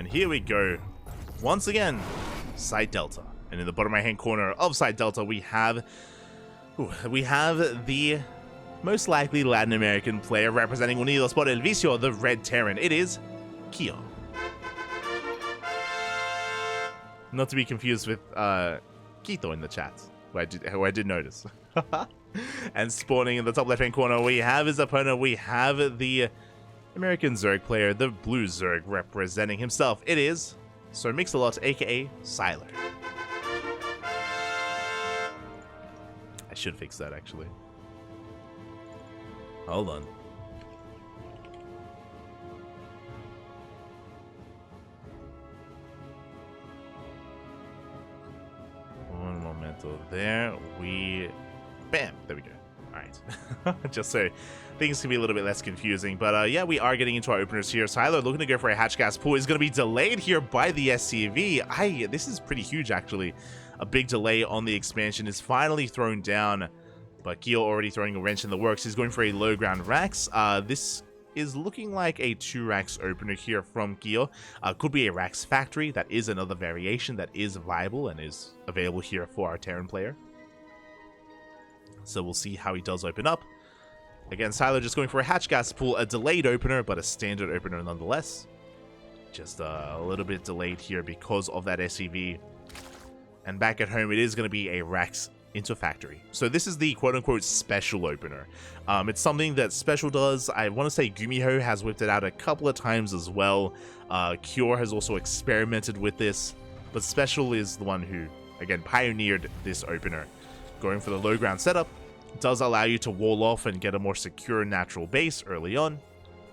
And here we go. Once again, side delta. And in the bottom right hand corner of side delta, we have the most likely Latin American player representing Unidos por el Vicio, the Red Terran. It is Kyo. Not to be confused with Quito in the chat, who I did notice. And spawning in the top left hand corner, we have his opponent. We have the American Zerg player, the Blue Zerg, representing himself. It is Sir Mix-a-Lot, aka Sylor. I should fix that, actually. Hold on. One momento. There we... Bam! There we go. Alright. Just so things can be a little bit less confusing. But yeah, we are getting into our openers here. Sylor looking to go for a hatch gas pool is going to be delayed here by the SCV. This is pretty huge, actually. A big delay on the expansion is finally thrown down, but Gil already throwing a wrench in the works. He's going for a low ground Rax. This is looking like a 2 Rax opener here from Gil. Could be a Rax factory. That is another variation that is viable and is available here for our Terran player. So we'll see how he does open up. Again, Sylor just going for a hatch gas pool, a delayed opener, but a standard opener nonetheless. Just a little bit delayed here because of that SCV. And back at home, it is going to be a Rax into factory. So this is the quote-unquote special opener. It's something that Special does. I want to say Gumiho has whipped it out a couple of times as well. Cure has also experimented with this, but Special is the one who, again, pioneered this opener. Going for the low ground setup does allow you to wall off and get a more secure natural base early on.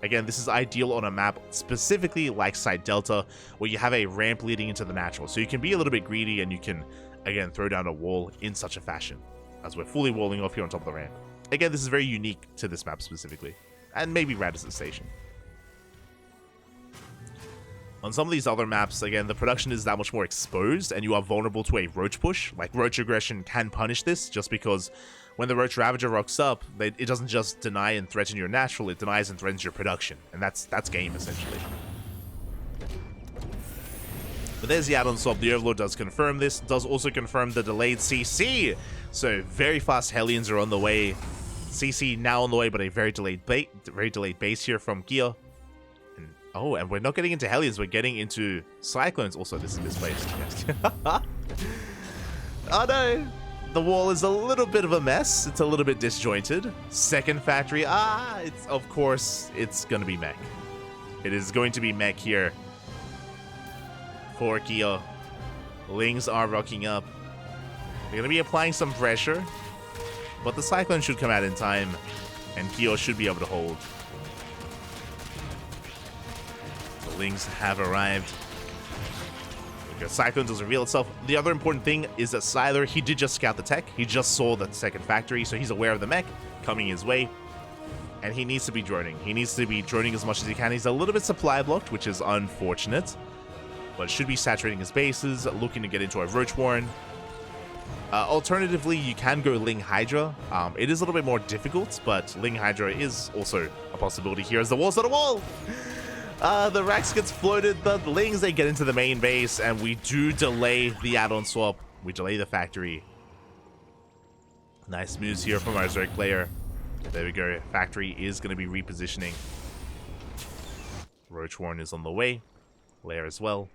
Again, this is ideal on a map specifically like Side Delta, where you have a ramp leading into the natural. So you can be a little bit greedy and you can, again, throw down a wall in such a fashion, as we're fully walling off here on top of the ramp. Again, this is very unique to this map specifically, and maybe Radisson Station. On some of these other maps, again, the production is that much more exposed, and you are vulnerable to a roach push. Like, roach aggression can punish this, just because when the Roach Ravager rocks up, it doesn't just deny and threaten your natural, it denies and threatens your production. And that's game, essentially. But there's the add-on swap. The Overlord does confirm this. Does also confirm the delayed CC. So very fast Hellions are on the way. CC now on the way, but a very delayed base here from Gia. And we're not getting into Hellions, we're getting into Cyclones. Also, this is misplaced. Oh no! The wall is a little bit of a mess. It's a little bit disjointed. Second factory. Of course, it's going to be mech. It is going to be mech here for Kia. Lings are rocking up. They're going to be applying some pressure, but the Cyclone should come out in time, and Kyo should be able to hold. The Lings have arrived. Cyclone does reveal itself. The other important thing is that Sylor, he did just scout the tech. He just saw the second factory, so he's aware of the mech coming his way. And he needs to be droning. He needs to be droning as much as he can. He's a little bit supply blocked, which is unfortunate. But should be saturating his bases, looking to get into a Roach Warren. Alternatively, you can go Ling Hydra. It is a little bit more difficult, but Ling Hydra is also a possibility here as the wall's not a wall. The Rax gets floated, the Lings, they get into the main base, and we do delay the add-on swap. We delay the factory. Nice moves here from our Zerg player. There we go. Factory is going to be repositioning. Roach Warren is on the way. Lair as well.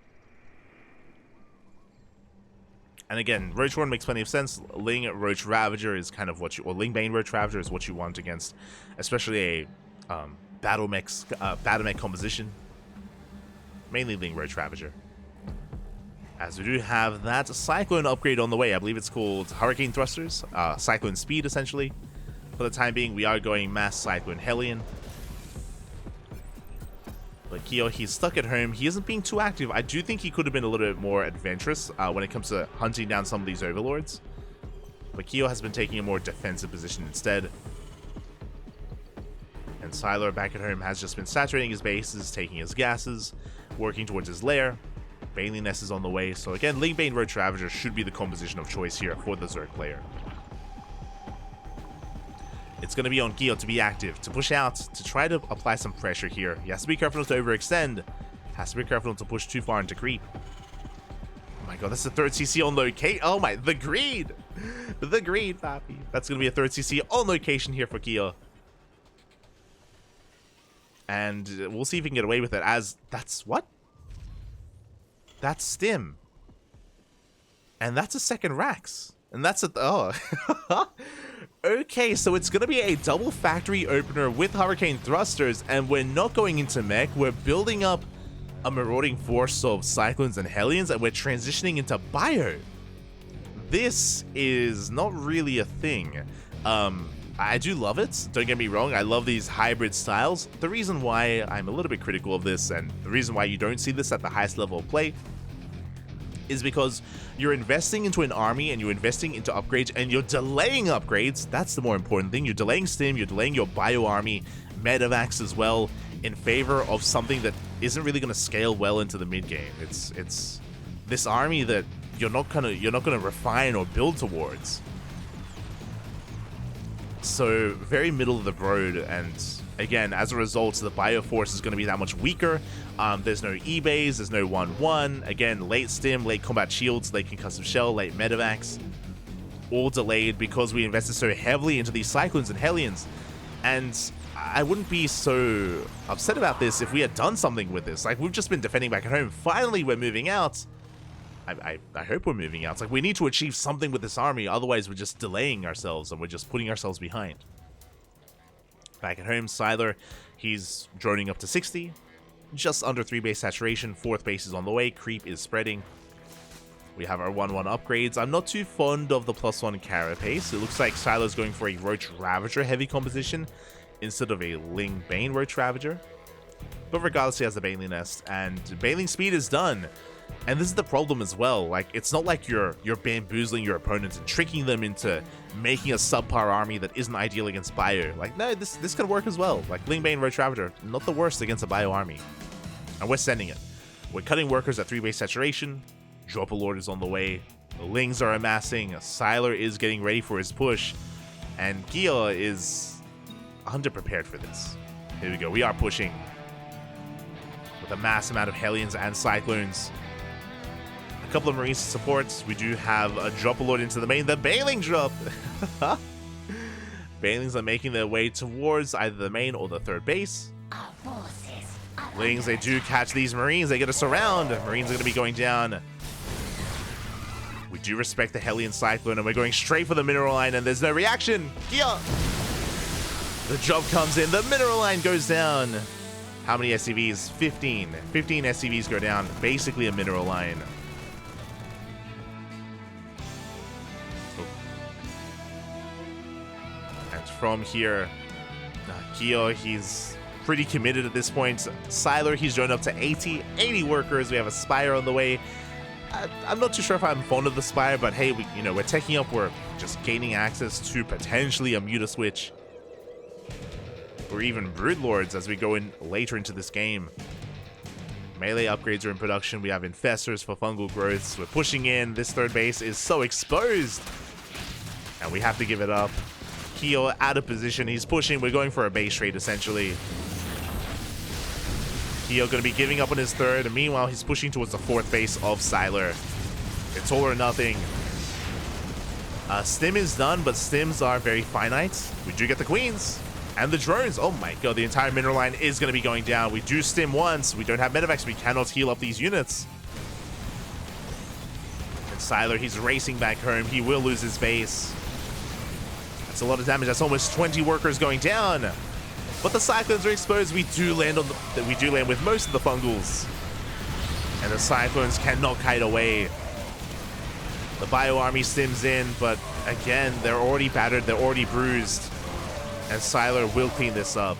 And again, Roach Warren makes plenty of sense. Ling Roach Ravager is kind of what you... Or Ling Bane Roach Ravager is what you want against, especially a... battle mech composition. Mainly Ling Roach Ravager. As we do have that Cyclone upgrade on the way. I believe it's called Hurricane Thrusters. Cyclone Speed, essentially. For the time being, we are going Mass Cyclone Hellion. But Kyo, he's stuck at home. He isn't being too active. I do think he could have been a little bit more adventurous when it comes to hunting down some of these Overlords. But Kyo has been taking a more defensive position instead. And Sylor back at home has just been saturating his bases, taking his gases, working towards his lair. Baneliness is on the way, so again, Ling Bane Roach Ravager should be the composition of choice here for the Zerg player. It's going to be on Gio to be active, to push out, to try to apply some pressure here. He has to be careful not to overextend. Has to be careful not to push too far into creep. Oh my god, that's the third CC on location. Oh my, the greed! The greed, papi. That's gonna be a third CC on location here for Kia. And we'll see if we can get away with it, as that's what? That's Stim. And that's a second Rax. And that's a oh. Okay, so it's gonna be a double factory opener with Hurricane Thrusters, and we're not going into mech, we're building up a marauding force of Cyclones and Hellions, and we're transitioning into Bio. This is not really a thing. I do love it, don't get me wrong, I love these hybrid styles. The reason why I'm a little bit critical of this, and the reason why you don't see this at the highest level of play, is because you're investing into an army and you're investing into upgrades and you're delaying upgrades. That's the more important thing. You're delaying Stim, you're delaying your Bio army, Medivacs as well, in favor of something that isn't really going to scale well into the mid game. It's this army that you're not gonna refine or build towards. So very middle of the road, and again, as a result, the Bio force is going to be that much weaker. There's no eBays, there's no 1-1. Again, late Stim, late combat shields, late concussive shell, late Medivacs, all delayed because we invested so heavily into these Cyclones and Hellions. And I wouldn't be so upset about this if we had done something with this. Like, we've just been defending back at home. Finally, we're moving out. I hope we're moving out. It's like, we need to achieve something with this army, otherwise we're just delaying ourselves and we're just putting ourselves behind. Back at home, Sylor, he's droning up to 60. Just under 3 base saturation, 4th base is on the way, creep is spreading. We have our 1-1 upgrades. I'm not too fond of the +1 carapace. It looks like Sylor's going for a Roach Ravager heavy composition instead of a Ling Bane Roach Ravager. But regardless, he has the Baneling Nest, and Baneling speed is done. And this is the problem as well. Like, it's not like you're bamboozling your opponents and tricking them into making a subpar army that isn't ideal against Bio. Like, no, this can work as well. Like, Ling Bane Roach Ravager, not the worst against a Bio army. And we're sending it. We're cutting workers at 3 base saturation. Drop a Lord is on the way. The Lings are amassing. Sylor is getting ready for his push. And Gia is underprepared for this. Here we go. We are pushing with a mass amount of Hellions and Cyclones. A couple of Marines supports. We do have a drop alert into the main. The Baneling drop! Banelings are making their way towards either the main or the 3rd base. Lings, they do catch these Marines. They get a surround. Marines are going to be going down. We do respect the Hellion Cyclone, and we're going straight for the mineral line, and there's no reaction. Yeah. The drop comes in. The mineral line goes down. How many SCVs? 15. 15 SCVs go down. Basically a mineral line. From here, Kyo, he's pretty committed at this point. Sylor, he's joined up to 80 workers. We have a Spire on the way. I'm not too sure if I'm fond of the Spire, but hey, we're taking up, we're just gaining access to potentially a Muta Switch, or even Broodlords as we go in later into this game. Melee upgrades are in production. We have Infestors for fungal growths. We're pushing in. This 3rd base is so exposed, and we have to give it up. Keo out of position. He's pushing. We're going for a base trade, essentially. Keo going to be giving up on his 3rd. And meanwhile, he's pushing towards the 4th base of Sylor. It's all or nothing. Stim is done, but Stims are very finite. We do get the Queens. And the drones. Oh my god, the entire mineral line is going to be going down. We do Stim once. We don't have Medivacs. We cannot heal up these units. And Sylor, he's racing back home. He will lose his base. That's a lot of damage. That's almost 20 workers going down. But the Cyclones are exposed. We do land with most of the fungals. And the Cyclones cannot kite away. The Bio army stims in, but again, they're already battered. They're already bruised. And Sylor will clean this up.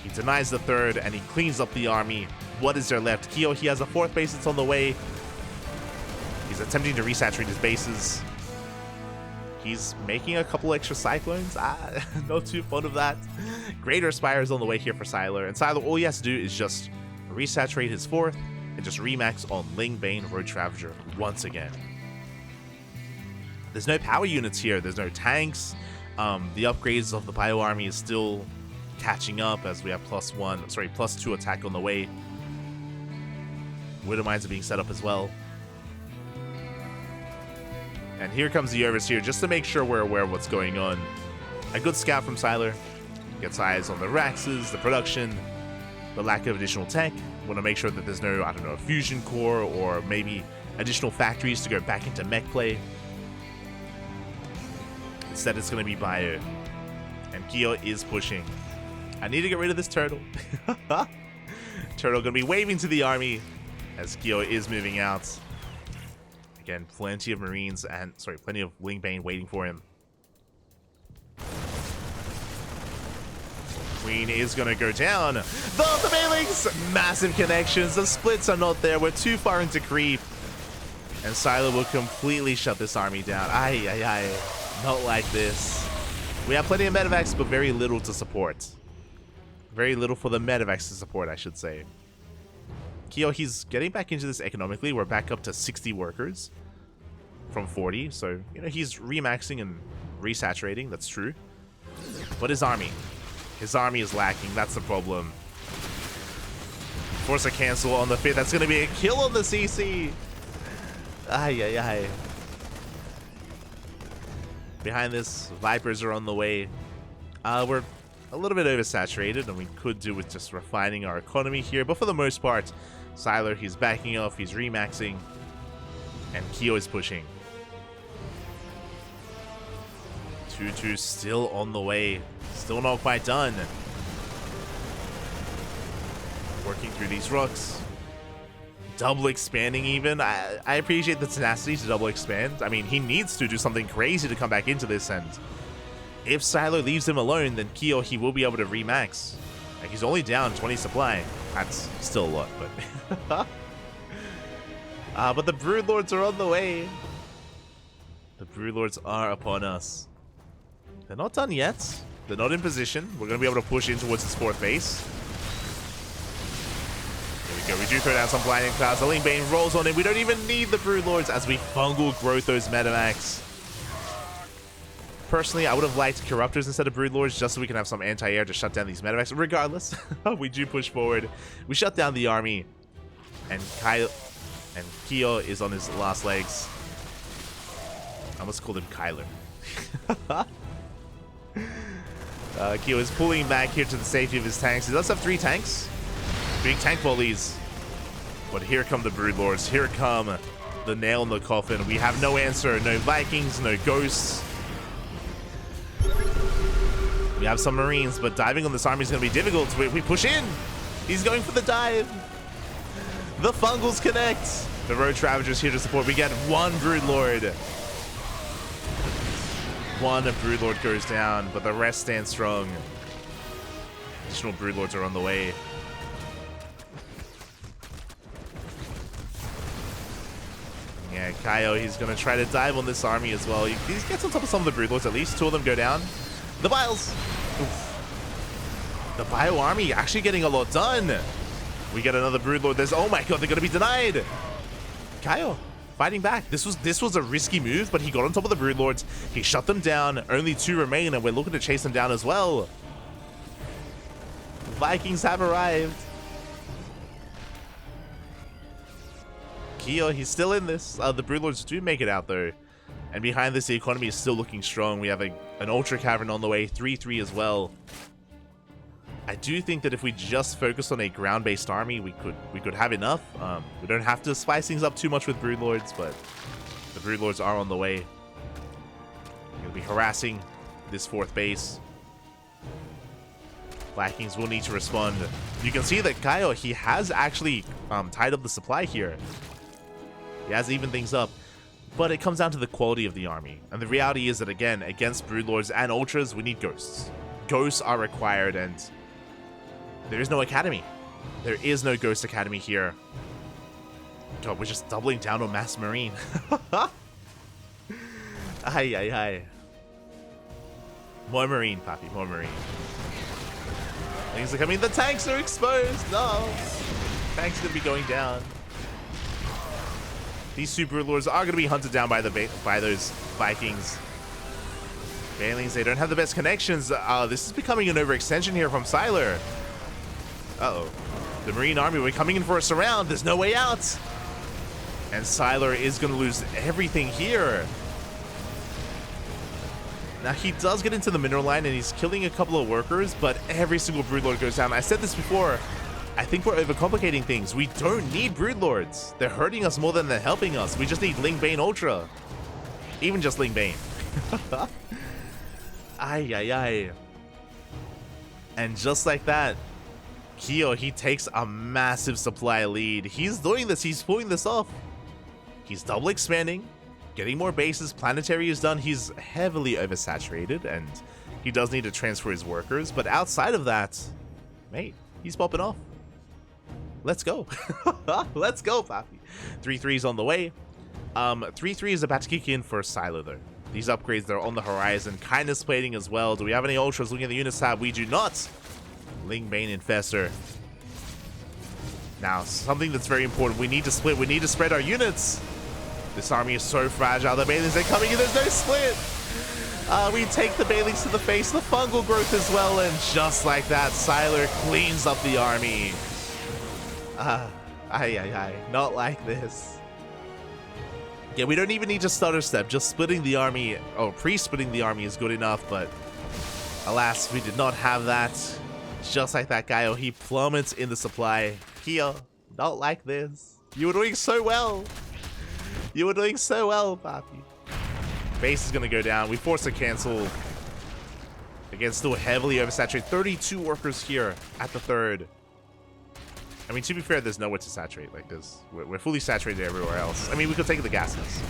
He denies the 3rd, and he cleans up the army. What is there left? Keo, he has a 4th base that's on the way. He's attempting to resaturate his bases. He's making a couple extra Cyclones. Not too fond of that. Greater Spire is on the way here for Sylor. And Sylor, all he has to do is just resaturate his 4th and just remax on Ling Bane Roach Ravager once again. There's no power units here. There's no tanks. The upgrades of the Bio army is still catching up as we have +2 attack on the way. Widow mines are being set up as well. And here comes the Overseer just to make sure we're aware of what's going on. A good scout from Sylor. Gets eyes on the Raxes, the production, the lack of additional tech. Want to make sure that there's no, I don't know, fusion core or maybe additional factories to go back into mech play. Instead, it's going to be Bio. And Kyo is pushing. I need to get rid of this turtle. Turtle going to be waving to the army as Kyo is moving out. Again, plenty of Marines and, sorry, plenty of Wingbane waiting for him. Queen is going to go down. The Banelings! Massive connections. The splits are not there. We're too far into creep. And Sylor will completely shut this army down. Aye, aye, aye. Not like this. We have plenty of medevacs, but very little to support. Very little for the medevacs to support, I should say. Kyo, he's getting back into this economically. We're back up to 60 workers from 40. So, you know, he's remaxing and resaturating. That's true. But his army is lacking. That's the problem. Force a cancel on the 5th. That's going to be a kill on the CC. Ay, ay, ay. Behind this, Vipers are on the way. We're a little bit oversaturated, and we could do with just refining our economy here. But for the most part, Sylor, he's backing off. He's remaxing. And Kyo is pushing. 2-2 still on the way. Still not quite done. Working through these rocks. Double expanding even. I appreciate the tenacity to double expand. I mean, he needs to do something crazy to come back into this, and if Sylor leaves him alone, then Kyo, he will be able to remax. Like, he's only down 20 supply. That's still a lot, but... but the Broodlords are on the way. The Broodlords are upon us. They're not done yet. They're not in position. We're going to be able to push in towards his 4th base. There we go. We do throw down some blinding clouds. The Link Bane rolls on him. We don't even need the Broodlords as we fungal growth those Metamax. Personally, I would have liked Corruptors instead of Broodlords just so we can have some anti-air to shut down these Metamax. Regardless, we do push forward. We shut down the army. And Kyo is on his last legs. I almost called him Kyler. Kyo is pulling back here to the safety of his tanks. He does have 3 tanks. Big tank volleys. But here come the Broodlords. Here come the nail in the coffin. We have no answer. No Vikings, no ghosts. We have some Marines, but diving on this army is going to be difficult. We push in. He's going for the dive. The Fungals connect. The Road Ravagers here to support. We get 1 Broodlord. 1 Broodlord goes down, but the rest stand strong. Additional Broodlords are on the way. Yeah, Kyo, he's going to try to dive on this army as well. He gets on top of some of the Broodlords, at least 2 of them go down. The Biles! Oof. The Bio army actually getting a lot done. We get another Broodlord. There's, oh my god, they're going to be denied. Kyo fighting back. This was a risky move, but he got on top of the Broodlords. He shut them down. Only 2 remain, and we're looking to chase them down as well. Vikings have arrived. Kyo, he's still in this. The Broodlords do make it out, though. And behind this, the economy is still looking strong. We have an Ultra Cavern on the way, 3-3 as well. I do think that if we just focus on a ground-based army, we could have enough. We don't have to spice things up too much with Broodlords, but the Broodlords are on the way. They'll be harassing this 4th base. Vikings will need to respond. You can see that Kyo, he has actually tied up the supply here. He has evened things up. But it comes down to the quality of the army. And the reality is that, again, against Broodlords and Ultras, we need Ghosts. Ghosts are required, and there is no Academy. There is no Ghost Academy here. God, we're just doubling down on Mass Marine. Aye, aye, aye. More Marine, Papi, more Marine. Things are coming. The tanks are exposed. No. Tanks are going to be going down. These Super Lords are going to be hunted down by those Vikings. Banelings, they don't have the best connections. This is becoming an overextension here from Sylor. Uh-oh. The Marine Army, we're coming in for a surround. There's no way out. And Sylor is going to lose everything here. Now, he does get into the mineral line, and he's killing a couple of workers, but every single Broodlord goes down. I said this before. I think we're overcomplicating things. We don't need Broodlords. They're hurting us more than they're helping us. We just need Ling Bane Ultra. Even just Ling Bane. Ay, ay, ay. And just like that, Kyo, he takes a massive supply lead. He's doing this. He's pulling this off. He's double expanding, getting more bases. Planetary is done. He's heavily oversaturated, and he does need to transfer his workers. But outside of that, mate, he's popping off. Let's go. Let's go, Papi. 3-3's on the way. 3-3 is about to kick in for Sylor, though. These upgrades, they're on the horizon. Kindness plating as well. Do we have any ultras? Looking at the units tab, we do not. Ling Bane Infestor. Now, something that's very important. We need to split. We need to spread our units. This army is so fragile. The Banelings are coming in. There's no split. We take the Banelings to the face. The fungal growth as well. And just like that, Sylor cleans up the army. Not like this. Yeah, we don't even need to stutter step. Just splitting the army, or pre-splitting the army is good enough, but alas, we did not have that. Just like that guy, he plummets in the supply. Here, not like this. You were doing so well. You were doing so well, Papi. Base is going to go down. We force a cancel. Again, still heavily oversaturated. 32 workers here at the third. I mean, to be fair, there's nowhere to saturate like this. We're fully saturated everywhere else. I mean, we could take the gases.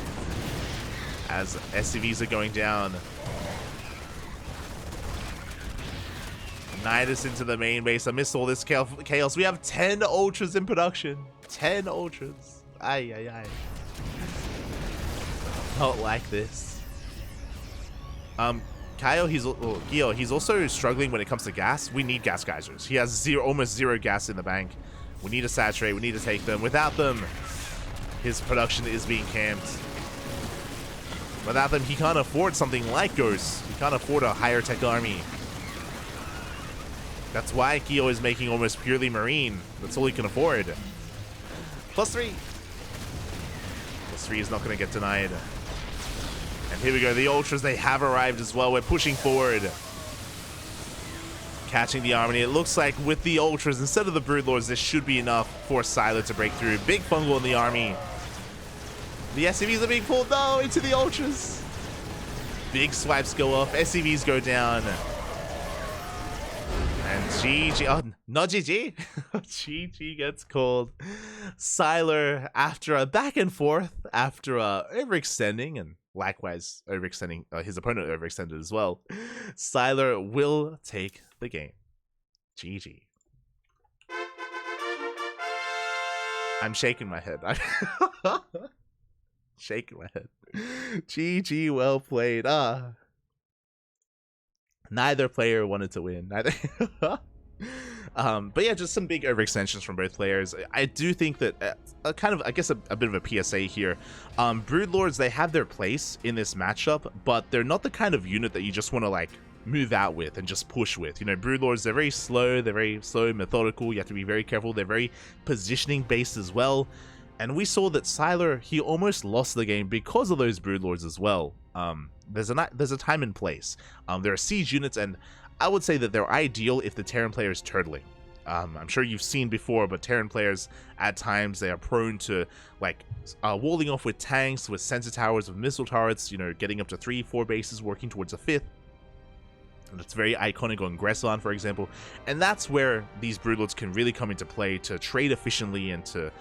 As SCVs are going down. Nidus into the main base. I missed all this chaos. We have 10 ultras in production. 10 ultras. Ay, ay, ay. Not like this. Kyo, he's also struggling when it comes to gas. We need gas geysers. He has almost zero gas in the bank. We need to saturate. We need to take them. Without them, his production is being camped. Without them, he can't afford something like Ghost. He can't afford a higher tech army. That's why Kyo is making almost purely Marine. That's all he can afford. +3. +3 is not going to get denied. And here we go. The Ultras, they have arrived as well. We're pushing forward. Catching the army. It looks like with the Ultras, instead of the Broodlords, this should be enough for Sylor to break through. Big fungal in the army. The SCVs are being pulled, no, into the Ultras. Big swipes go off. SCVs go down. And GG. Oh, not GG. GG gets called. Sylor, after a back and forth, after overextending, and likewise overextending, his opponent overextended as well, Sylor will take the game. GG. I'm shaking my head. Shaking my head. GG, well played. Neither player wanted to win. Neither. But yeah, just some big overextensions from both players. I do think that kind of, I guess, a bit of a PSA here. Broodlords, they have their place in this matchup, but they're not the kind of unit that you just want to like move out with and just push with. You know, Broodlords, they're very slow, methodical. You have to be very careful. They're very positioning based as well. And we saw that Sylor, he almost lost the game because of those Broodlords as well. There's a time and place. There are siege units, and I would say that they're ideal if the Terran player is turtling. I'm sure you've seen before, but Terran players, at times, they are prone to, like, walling off with tanks, with sensor towers, with missile turrets, you know, getting up to 3-4 bases, working towards a 5th. And that's very iconic on Gresson, for example. And that's where these Broodlords can really come into play to trade efficiently and to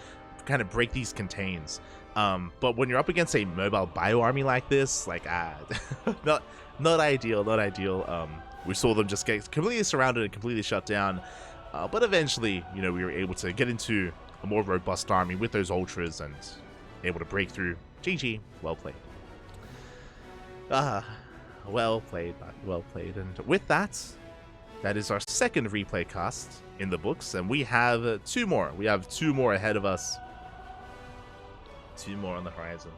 kind of break these contains. But when you're up against a mobile bio army like this, like, not ideal, not ideal. We saw them just get completely surrounded and completely shut down. But eventually, you know, we were able to get into a more robust army with those Ultras and able to break through. GG, well played. Well played, well played. And with that, that is our second replay cast in the books, and we have two more. We have two more ahead of us. 2 more on the horizon.